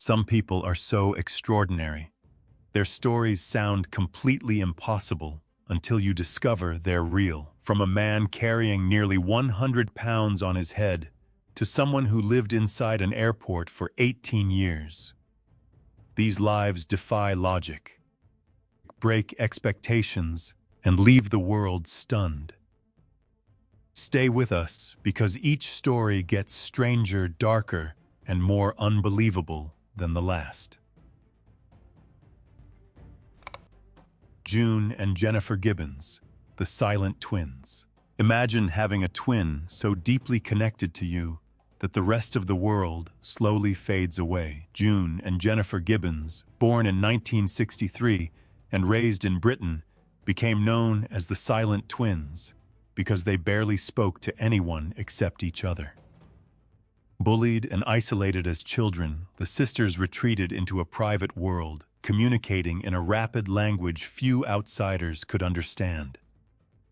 Some people are so extraordinary. Their stories sound completely impossible until you discover they're real. From a man carrying nearly 100 pounds on his head to someone who lived inside an airport for 18 years. These lives defy logic, break expectations, and leave the world stunned. Stay with us because each story gets stranger, darker, and more unbelievable than the last. June and Jennifer Gibbons, the silent twins. Imagine having a twin so deeply connected to you that the rest of the world slowly fades away. June and Jennifer Gibbons, born in 1963 and raised in Britain, became known as the Silent Twins because they barely spoke to anyone except each other. Bullied and isolated as children, the sisters retreated into a private world, communicating in a rapid language few outsiders could understand.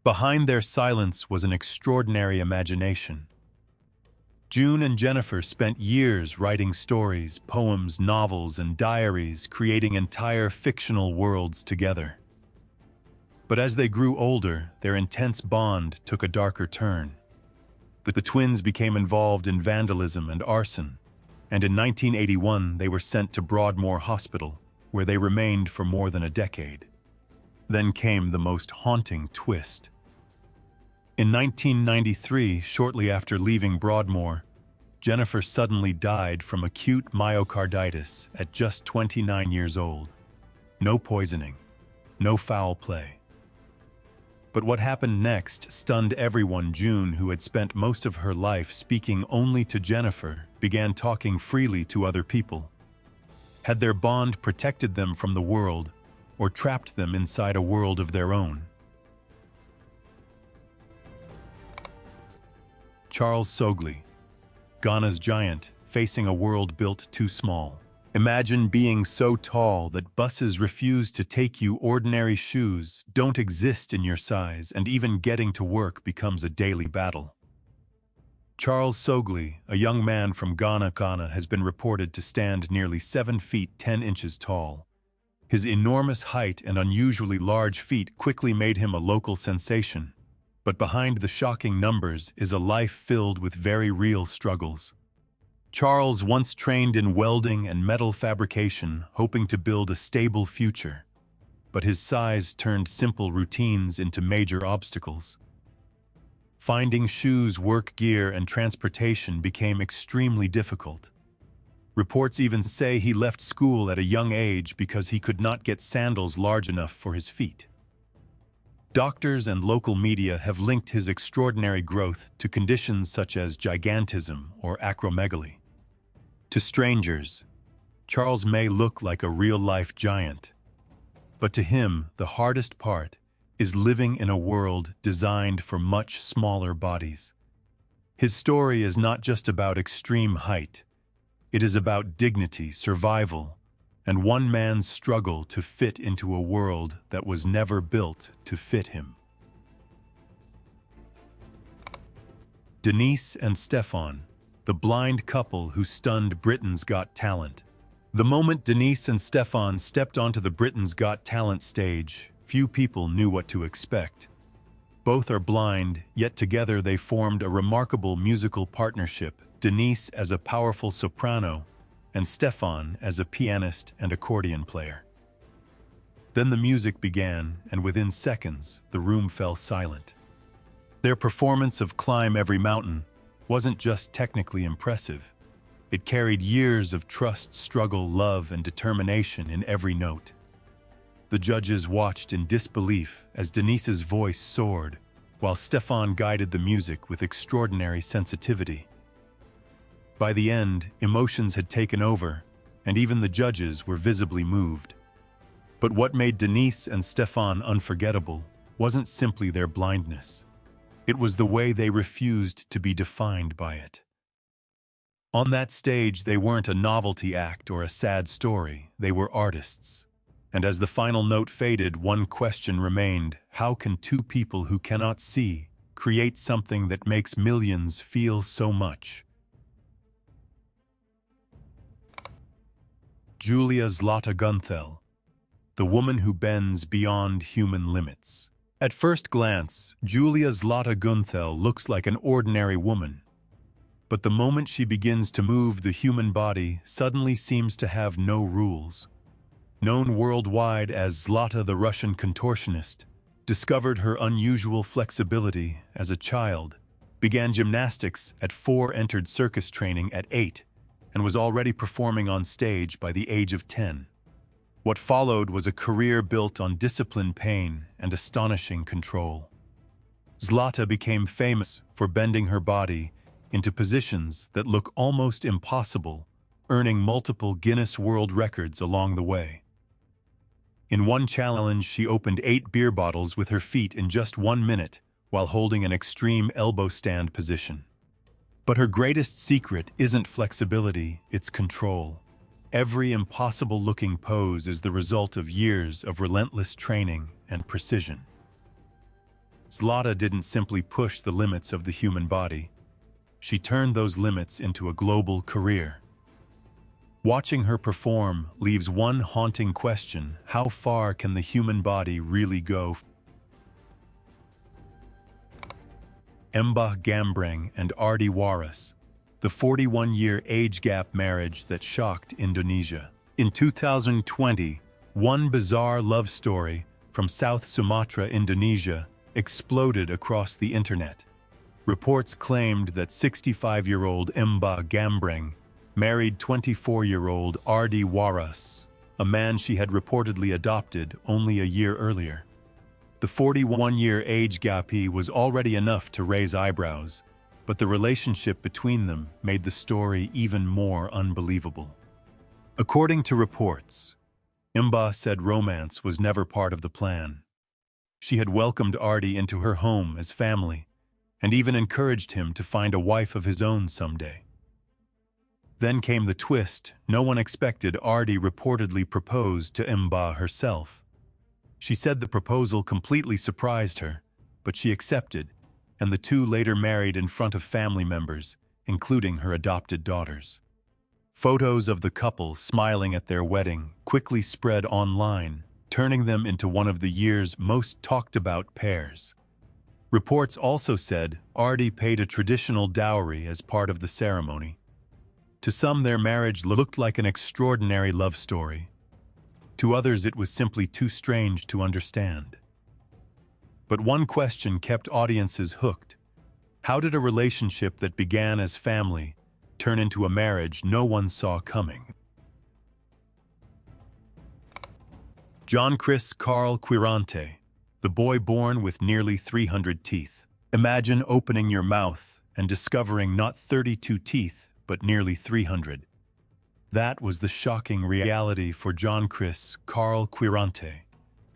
Behind their silence was an extraordinary imagination. June and Jennifer spent years writing stories, poems, novels, and diaries, creating entire fictional worlds together. But as they grew older, their intense bond took a darker turn. The twins became involved in vandalism and arson, and in 1981 they were sent to Broadmoor Hospital, where they remained for more than a decade. Then came the most haunting twist. In 1993, shortly after leaving Broadmoor, Jennifer suddenly died from acute myocarditis at just 29 years old. No poisoning, no foul play. But what happened next stunned everyone. June, who had spent most of her life speaking only to Jennifer, began talking freely to other people. Had their bond protected them from the world, or trapped them inside a world of their own? Charles Sogli, Ghana's giant, facing a world built too small. Imagine being so tall that buses refuse to take you. Ordinary shoes don't exist in your size, and even getting to work becomes a daily battle. Charles Sogli, a young man from Ghana, has been reported to stand nearly 7 feet 10 inches tall. His enormous height and unusually large feet quickly made him a local sensation. But behind the shocking numbers is a life filled with very real struggles. Charles once trained in welding and metal fabrication, hoping to build a stable future. But his size turned simple routines into major obstacles. Finding shoes, work gear, and transportation became extremely difficult. Reports even say he left school at a young age because he could not get sandals large enough for his feet. Doctors and local media have linked his extraordinary growth to conditions such as gigantism or acromegaly. To strangers, Charles may look like a real-life giant, but to him, the hardest part is living in a world designed for much smaller bodies. His story is not just about extreme height. It is about dignity, survival, and one man's struggle to fit into a world that was never built to fit him. Denise and Stefan, the blind couple who stunned Britain's Got Talent. The moment Denise and Stefan stepped onto the Britain's Got Talent stage, few people knew what to expect. Both are blind, yet together they formed a remarkable musical partnership, Denise as a powerful soprano, and Stefan as a pianist and accordion player. Then the music began, and within seconds, the room fell silent. Their performance of Climb Every Mountain wasn't just technically impressive. It carried years of trust, struggle, love, and determination in every note. The judges watched in disbelief as Denise's voice soared, while Stefan guided the music with extraordinary sensitivity. By the end, emotions had taken over, and even the judges were visibly moved. But what made Denise and Stefan unforgettable wasn't simply their blindness. It was the way they refused to be defined by it. On that stage, they weren't a novelty act or a sad story. They were artists. And as the final note faded, one question remained: how can two people who cannot see create something that makes millions feel so much? Julia Zlata Gunthel, the woman who bends beyond human limits. At first glance, Julia Zlata Gunthel looks like an ordinary woman. But the moment she begins to move, the human body suddenly seems to have no rules. Known worldwide as Zlata the Russian contortionist, discovered her unusual flexibility as a child, began gymnastics at 4, entered circus training at 8, and was already performing on stage by the age of 10. What followed was a career built on discipline, pain, and astonishing control. Zlata became famous for bending her body into positions that look almost impossible, earning multiple Guinness World Records along the way. In one challenge, she opened 8 beer bottles with her feet in just 1 minute while holding an extreme elbow stand position. But her greatest secret isn't flexibility, it's control. Every impossible-looking pose is the result of years of relentless training and precision. Zlata didn't simply push the limits of the human body. She turned those limits into a global career. Watching her perform leaves one haunting question: how far can the human body really go? Mbah Gambreng and Ardi Waras, the 41-year age gap marriage that shocked Indonesia. In 2020, one bizarre love story from South Sumatra, Indonesia, exploded across the internet. Reports claimed that 65-year-old Mbah Gambreng married 24-year-old Ardi Waras, a man she had reportedly adopted only a year earlier. The 41-year age gap was already enough to raise eyebrows, but the relationship between them made the story even more unbelievable. According to reports, Mbah said romance was never part of the plan. She had welcomed Ardi into her home as family, and even encouraged him to find a wife of his own someday. Then came the twist. No one expected. Ardi reportedly proposed to Mbah herself. She said the proposal completely surprised her, but she accepted, and the two later married in front of family members, including her adopted daughters. Photos of the couple smiling at their wedding quickly spread online, turning them into one of the year's most talked-about pairs. Reports also said Ardi paid a traditional dowry as part of the ceremony. To some, their marriage looked like an extraordinary love story. To others, it was simply too strange to understand. But one question kept audiences hooked. How did a relationship that began as family turn into a marriage no one saw coming? John Chris Carl Quirante, the boy born with nearly 300 teeth. Imagine opening your mouth and discovering not 32 teeth, but nearly 300. That was the shocking reality for John Chris Carl Quirante,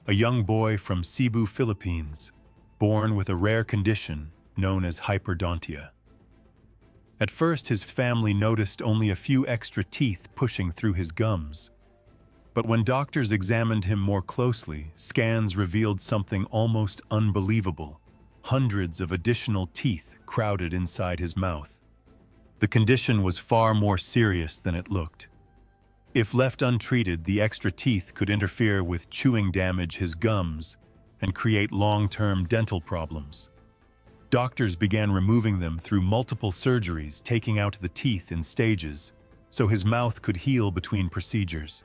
a young boy from Cebu, Philippines, born with a rare condition known as hyperdontia. At first, his family noticed only a few extra teeth pushing through his gums. But when doctors examined him more closely, scans revealed something almost unbelievable: hundreds of additional teeth crowded inside his mouth. The condition was far more serious than it looked. If left untreated, the extra teeth could interfere with chewing, damage his gums, and create long-term dental problems. Doctors began removing them through multiple surgeries, taking out the teeth in stages, so his mouth could heal between procedures.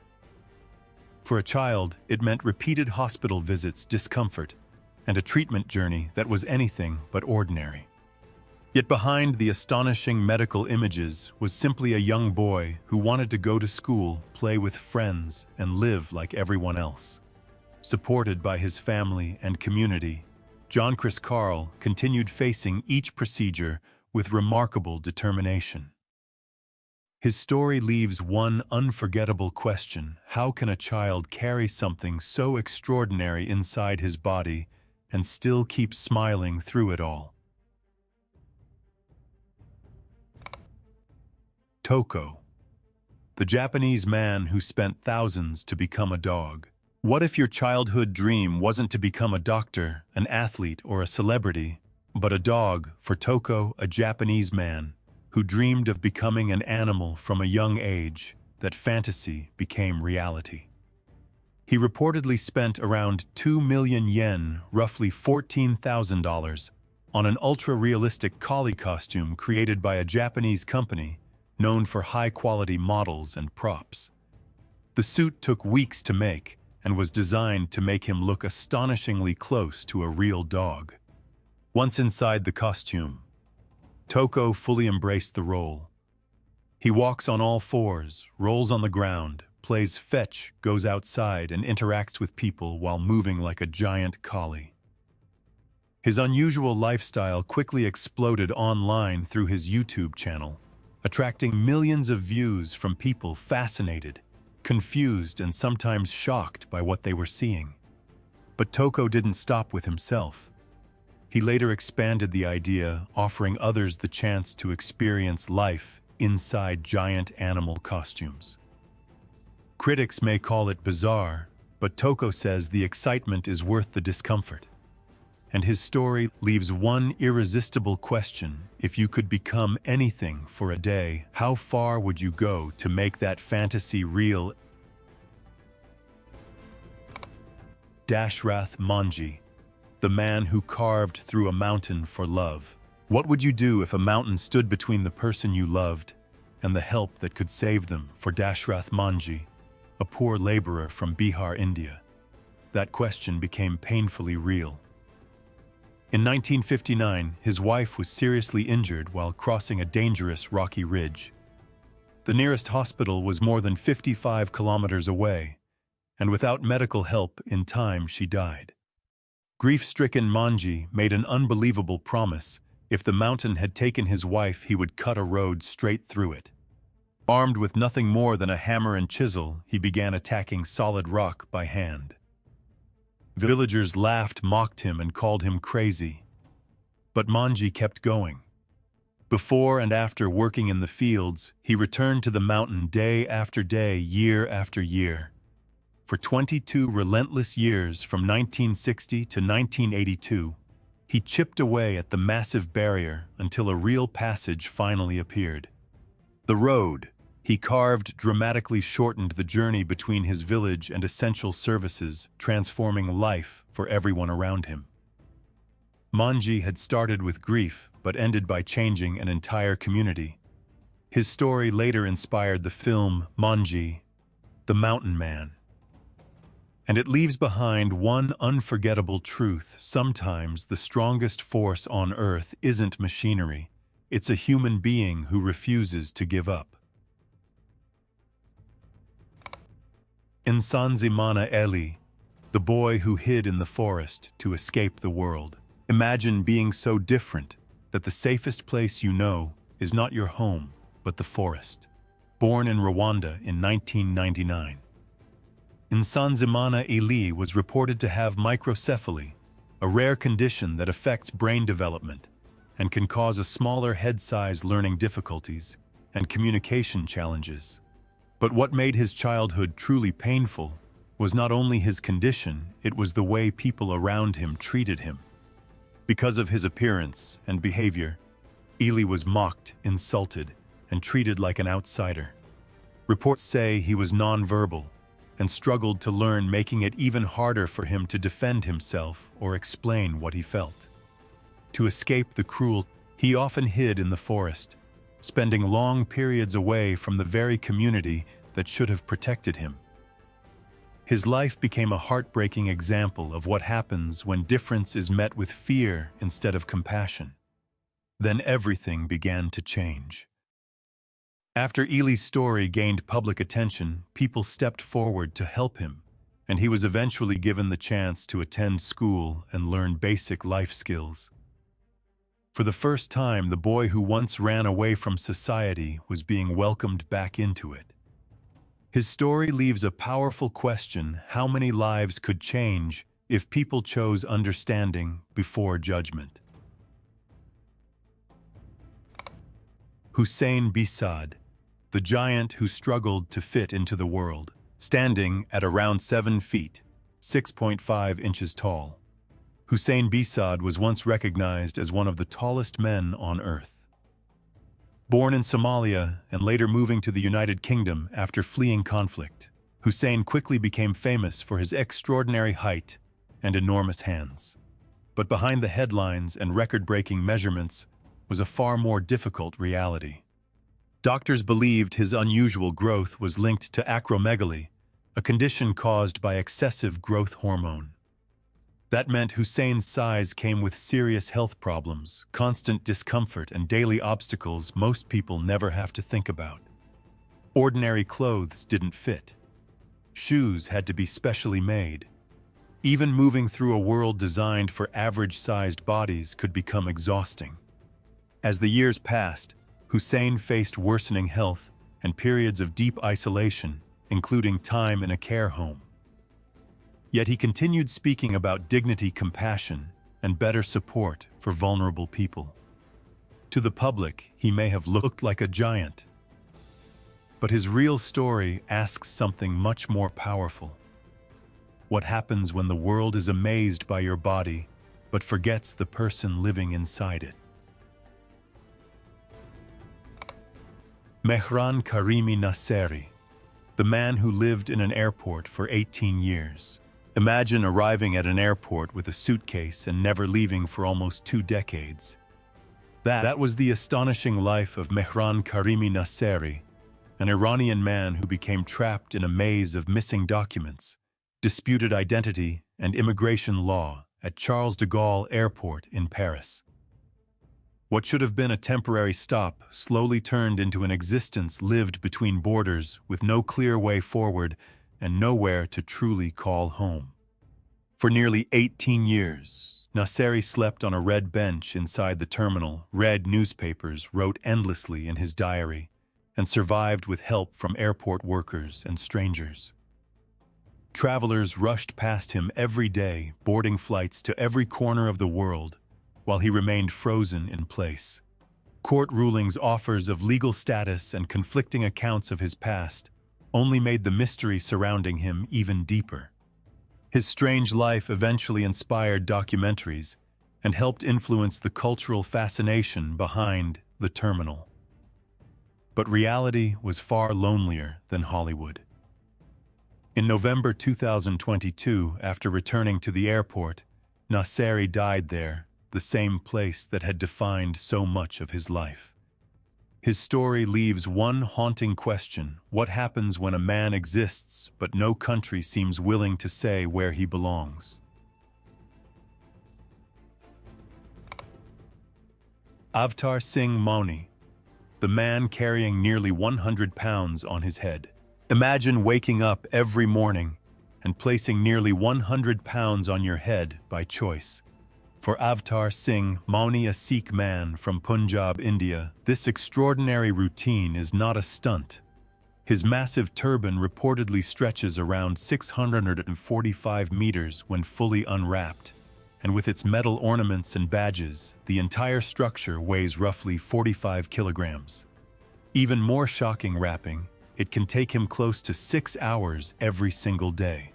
For a child, it meant repeated hospital visits, discomfort, and a treatment journey that was anything but ordinary. Yet behind the astonishing medical images was simply a young boy who wanted to go to school, play with friends, and live like everyone else. Supported by his family and community, John Chris Carl continued facing each procedure with remarkable determination. His story leaves one unforgettable question: how can a child carry something so extraordinary inside his body and still keep smiling through it all? Toko, the Japanese man who spent thousands to become a dog. What if your childhood dream wasn't to become a doctor, an athlete, or a celebrity, but a dog? For Toko, a Japanese man who dreamed of becoming an animal from a young age, that fantasy became reality. He reportedly spent around 2 million yen, roughly $14,000, on an ultra-realistic collie costume created by a Japanese company known for high-quality models and props. The suit took weeks to make and was designed to make him look astonishingly close to a real dog. Once inside the costume, Toko fully embraced the role. He walks on all fours, rolls on the ground, plays fetch, goes outside, and interacts with people while moving like a giant collie. His unusual lifestyle quickly exploded online through his YouTube channel, attracting millions of views from people fascinated, confused, and sometimes shocked by what they were seeing. But Toko didn't stop with himself. He later expanded the idea, offering others the chance to experience life inside giant animal costumes. Critics may call it bizarre, but Toko says the excitement is worth the discomfort. And his story leaves one irresistible question: if you could become anything for a day, how far would you go to make that fantasy real? Dashrath Manji, the man who carved through a mountain for love. What would you do if a mountain stood between the person you loved and the help that could save them? For Dashrath Manji, a poor laborer from Bihar, India, that question became painfully real. In 1959, his wife was seriously injured while crossing a dangerous rocky ridge. The nearest hospital was more than 55 kilometers away, and without medical help in time, she died. Grief-stricken Manji made an unbelievable promise: if the mountain had taken his wife, he would cut a road straight through it. Armed with nothing more than a hammer and chisel, he began attacking solid rock by hand. Villagers laughed, mocked him, and called him crazy. But Manji kept going. Before and after working in the fields, he returned to the mountain day after day, year after year. For 22 relentless years, from 1960 to 1982, he chipped away at the massive barrier until a real passage finally appeared. The road he carved dramatically shortened the journey between his village and essential services, transforming life for everyone around him. Manji had started with grief, but ended by changing an entire community. His story later inspired the film Manji, the Mountain Man. And it leaves behind one unforgettable truth: sometimes the strongest force on earth isn't machinery, it's a human being who refuses to give up. Nsanzimana Eli, the boy who hid in the forest to escape the world. Imagine being so different that the safest place you know is not your home, but the forest. Born in Rwanda in 1999. Nsanzimana Eli was reported to have microcephaly, a rare condition that affects brain development and can cause a smaller head size, learning difficulties, and communication challenges. But what made his childhood truly painful was not only his condition, it was the way people around him treated him. Because of his appearance and behavior, Eli was mocked, insulted, and treated like an outsider. Reports say he was nonverbal and struggled to learn, making it even harder for him to defend himself or explain what he felt. To escape the cruel, he often hid in the forest, spending long periods away from the very community that should have protected him. His life became a heartbreaking example of what happens when difference is met with fear instead of compassion. Then everything began to change. After Eli's story gained public attention, people stepped forward to help him, and he was eventually given the chance to attend school and learn basic life skills. For the first time, the boy who once ran away from society was being welcomed back into it. His story leaves a powerful question: how many lives could change if people chose understanding before judgment? Hussein Bisad, the giant who struggled to fit into the world, standing at around 7 feet, 6.5 inches tall. Hussein Bisad was once recognized as one of the tallest men on earth. Born in Somalia and later moving to the United Kingdom after fleeing conflict, Hussein quickly became famous for his extraordinary height and enormous hands. But behind the headlines and record-breaking measurements was a far more difficult reality. Doctors believed his unusual growth was linked to acromegaly, a condition caused by excessive growth hormone. That meant Hussein's size came with serious health problems, constant discomfort, and daily obstacles most people never have to think about. Ordinary clothes didn't fit. Shoes had to be specially made. Even moving through a world designed for average-sized bodies could become exhausting. As the years passed, Hussein faced worsening health and periods of deep isolation, including time in a care home. Yet he continued speaking about dignity, compassion, and better support for vulnerable people. To the public, he may have looked like a giant. But his real story asks something much more powerful. What happens when the world is amazed by your body, but forgets the person living inside it? Mehran Karimi Nasseri, the man who lived in an airport for 18 years. Imagine arriving at an airport with a suitcase and never leaving for almost 2 decades. That was the astonishing life of Mehran Karimi Nasseri, an Iranian man who became trapped in a maze of missing documents, disputed identity, and immigration law at Charles de Gaulle Airport in Paris. What should have been a temporary stop slowly turned into an existence lived between borders with no clear way forward and nowhere to truly call home. For nearly 18 years, Nasseri slept on a red bench inside the terminal, read newspapers, wrote endlessly in his diary, and survived with help from airport workers and strangers. Travelers rushed past him every day, boarding flights to every corner of the world, while he remained frozen in place. Court rulings, offers of legal status, and conflicting accounts of his past only made the mystery surrounding him even deeper. His strange life eventually inspired documentaries and helped influence the cultural fascination behind the terminal. But reality was far lonelier than Hollywood. In November 2022, after returning to the airport, Nasseri died there, the same place that had defined so much of his life. His story leaves one haunting question: what happens when a man exists but no country seems willing to say where he belongs? Avtar Singh Mauni, the man carrying nearly 100 pounds on his head. Imagine waking up every morning and placing nearly 100 pounds on your head by choice. For Avtar Singh Mauni, a Sikh man from Punjab, India, this extraordinary routine is not a stunt. His massive turban reportedly stretches around 645 meters when fully unwrapped, and with its metal ornaments and badges, the entire structure weighs roughly 45 kilograms. Even more shocking wrapping, it can take him close to 6 hours every single day.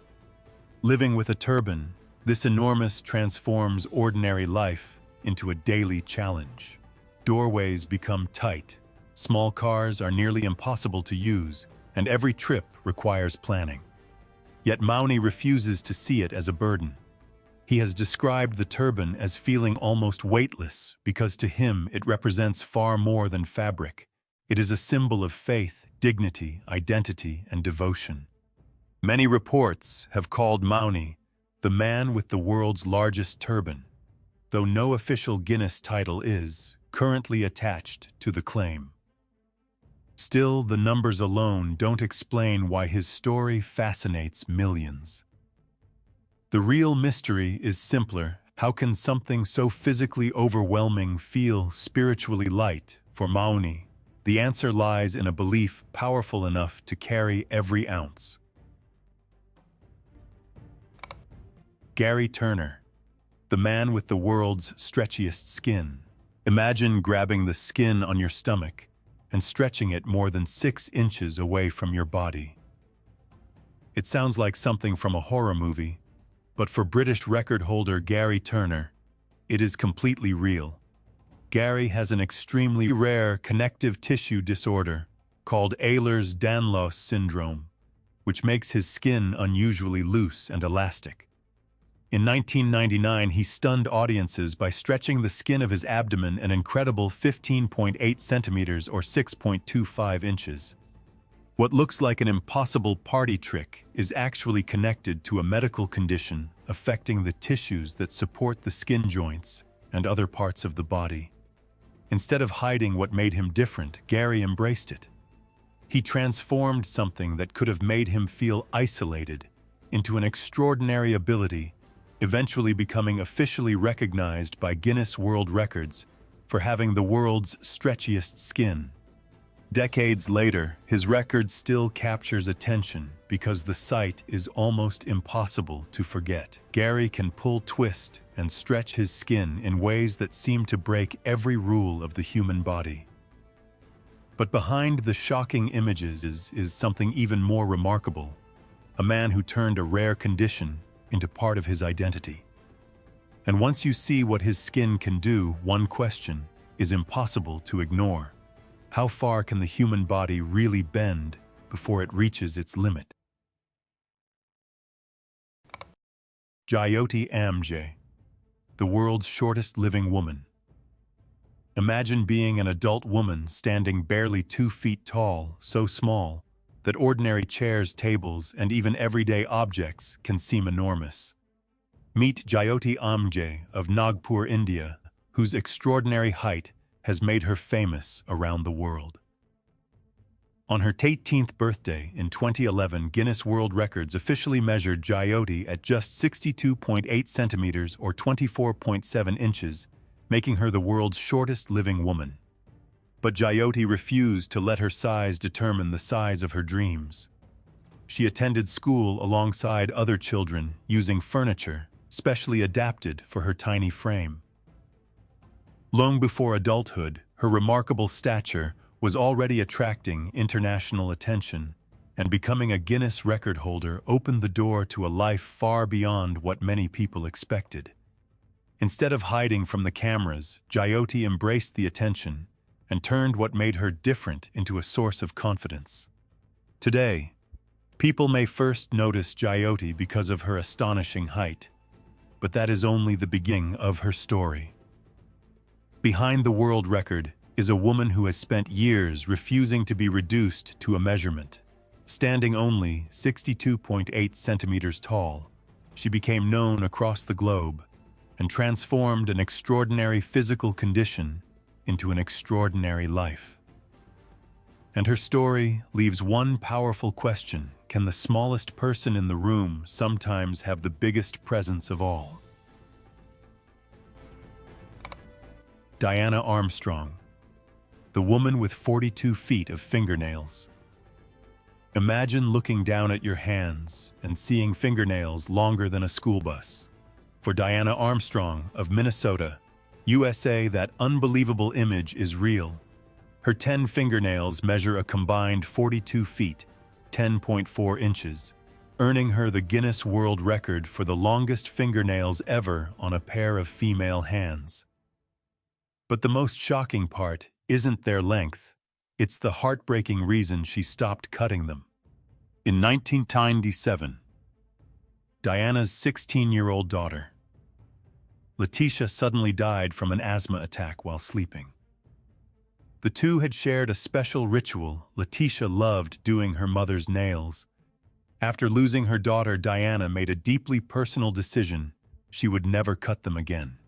Living with a turban, this enormous transforms ordinary life into a daily challenge. Doorways become tight, small cars are nearly impossible to use, and every trip requires planning. Yet Mauni refuses to see it as a burden. He has described the turban as feeling almost weightless because to him it represents far more than fabric. It is a symbol of faith, dignity, identity, and devotion. Many reports have called Mauni the man with the world's largest turban, though no official Guinness title is currently attached to the claim. Still, the numbers alone don't explain why his story fascinates millions. The real mystery is simpler. How can something so physically overwhelming feel spiritually light for Mauni? The answer lies in a belief powerful enough to carry every ounce. Gary Turner, the man with the world's stretchiest skin. Imagine grabbing the skin on your stomach and stretching it more than 6 inches away from your body. It sounds like something from a horror movie, but for British record holder Gary Turner, it is completely real. Gary has an extremely rare connective tissue disorder called Ehlers-Danlos syndrome, which makes his skin unusually loose and elastic. In 1999, he stunned audiences by stretching the skin of his abdomen an incredible 15.8 centimeters or 6.25 inches. What looks like an impossible party trick is actually connected to a medical condition affecting the tissues that support the skin joints and other parts of the body. Instead of hiding what made him different, Gary embraced it. He transformed something that could have made him feel isolated into an extraordinary ability, eventually becoming officially recognized by Guinness World Records for having the world's stretchiest skin. Decades later, his record still captures attention because the sight is almost impossible to forget. Gary can pull, twist, and stretch his skin in ways that seem to break every rule of the human body. But behind the shocking images is something even more remarkable: a man who turned a rare condition into part of his identity. And once you see what his skin can do, one question is impossible to ignore. How far can the human body really bend before it reaches its limit? Jyoti Amge, the world's shortest living woman. Imagine being an adult woman standing barely 2 feet tall, so small that ordinary chairs, tables, and even everyday objects can seem enormous. Meet Jyoti Amge of Nagpur, India, whose extraordinary height has made her famous around the world. On her 18th birthday in 2011, Guinness World Records officially measured Jyoti at just 62.8 centimeters or 24.7 inches, making her the world's shortest living woman. But Jyoti refused to let her size determine the size of her dreams. She attended school alongside other children using furniture specially adapted for her tiny frame. Long before adulthood, her remarkable stature was already attracting international attention, and becoming a Guinness record holder opened the door to a life far beyond what many people expected. Instead of hiding from the cameras, Jyoti embraced the attention and turned what made her different into a source of confidence. Today, people may first notice Jyoti because of her astonishing height, but that is only the beginning of her story. Behind the world record is a woman who has spent years refusing to be reduced to a measurement. Standing only 62.8 centimeters tall, she became known across the globe and transformed an extraordinary physical condition into an extraordinary life. And her story leaves one powerful question: can the smallest person in the room sometimes have the biggest presence of all? Diana Armstrong, the woman with 42 feet of fingernails. Imagine looking down at your hands and seeing fingernails longer than a school bus. For Diana Armstrong of Minnesota, USA, that unbelievable image is real. Her 10 fingernails measure a combined 42 feet, 10.4 inches, earning her the Guinness World Record for the longest fingernails ever on a pair of female hands. But the most shocking part isn't their length, it's the heartbreaking reason she stopped cutting them. In 1997, Diana's 16-year-old daughter, Letitia, suddenly died from an asthma attack while sleeping. The two had shared a special ritual. Letitia loved doing her mother's nails. After losing her daughter, Diana made a deeply personal decision: she would never cut them again.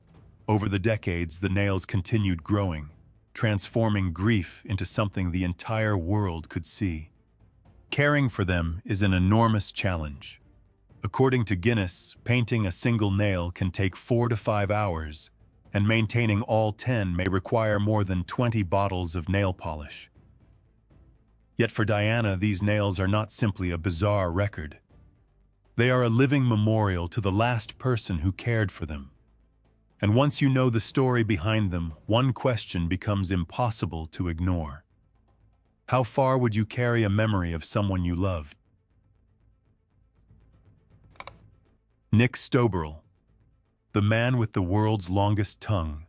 Over the decades, the nails continued growing, transforming grief into something the entire world could see. Caring for them is an enormous challenge. According to Guinness, painting a single nail can take 4 to 5 hours, and maintaining all 10 may require more than 20 bottles of nail polish. Yet for Diana, these nails are not simply a bizarre record. They are a living memorial to the last person who cared for them. And once you know the story behind them, one question becomes impossible to ignore. How far would you carry a memory of someone you loved? Nick Stoberl, the man with the world's longest tongue.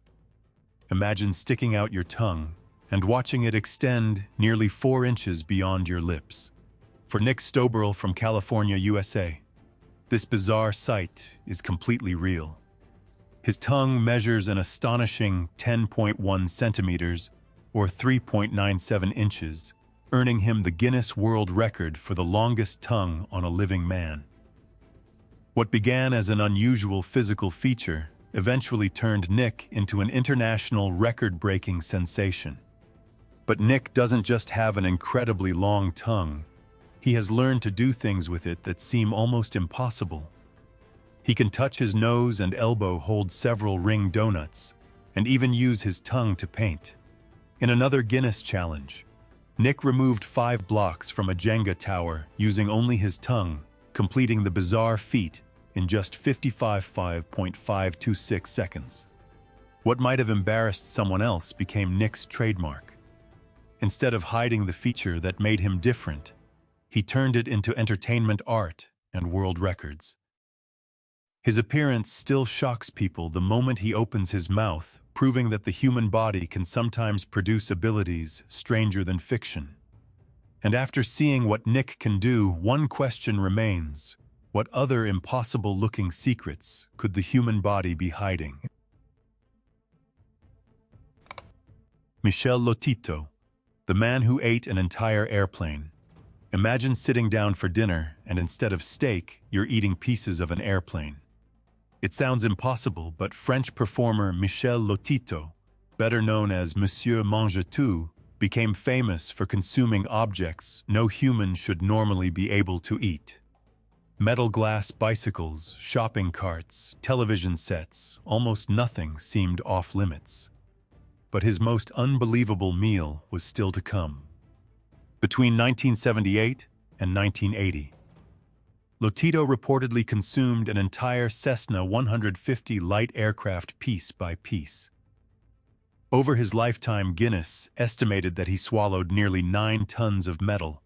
Imagine sticking out your tongue and watching it extend nearly 4 inches beyond your lips. For Nick Stoberl from California, USA, this bizarre sight is completely real. His tongue measures an astonishing 10.1 centimeters or 3.97 inches, earning him the Guinness World Record for the longest tongue on a living man. What began as an unusual physical feature eventually turned Nick into an international record-breaking sensation. But Nick doesn't just have an incredibly long tongue. He has learned to do things with it that seem almost impossible. He can touch his nose and elbow hold several ring donuts, and even use his tongue to paint. In another Guinness challenge, Nick removed 5 blocks from a Jenga tower using only his tongue, completing the bizarre feat in just 55.526 seconds. What might have embarrassed someone else became Nick's trademark. Instead of hiding the feature that made him different, he turned it into entertainment art and world records. His appearance still shocks people the moment he opens his mouth, proving that the human body can sometimes produce abilities stranger than fiction. And after seeing what Nick can do, one question remains: what other impossible-looking secrets could the human body be hiding? Michel Lotito, the man who ate an entire airplane. Imagine sitting down for dinner and instead of steak, you're eating pieces of an airplane. It sounds impossible, but French performer Michel Lotito, better known as Monsieur Mange-Tout, became famous for consuming objects no human should normally be able to eat. Metal glass bicycles, shopping carts, television sets, almost nothing seemed off-limits. But his most unbelievable meal was still to come. Between 1978 and 1980, Lotito reportedly consumed an entire Cessna 150 light aircraft piece by piece. Over his lifetime, Guinness estimated that he swallowed nearly 9 tons of metal.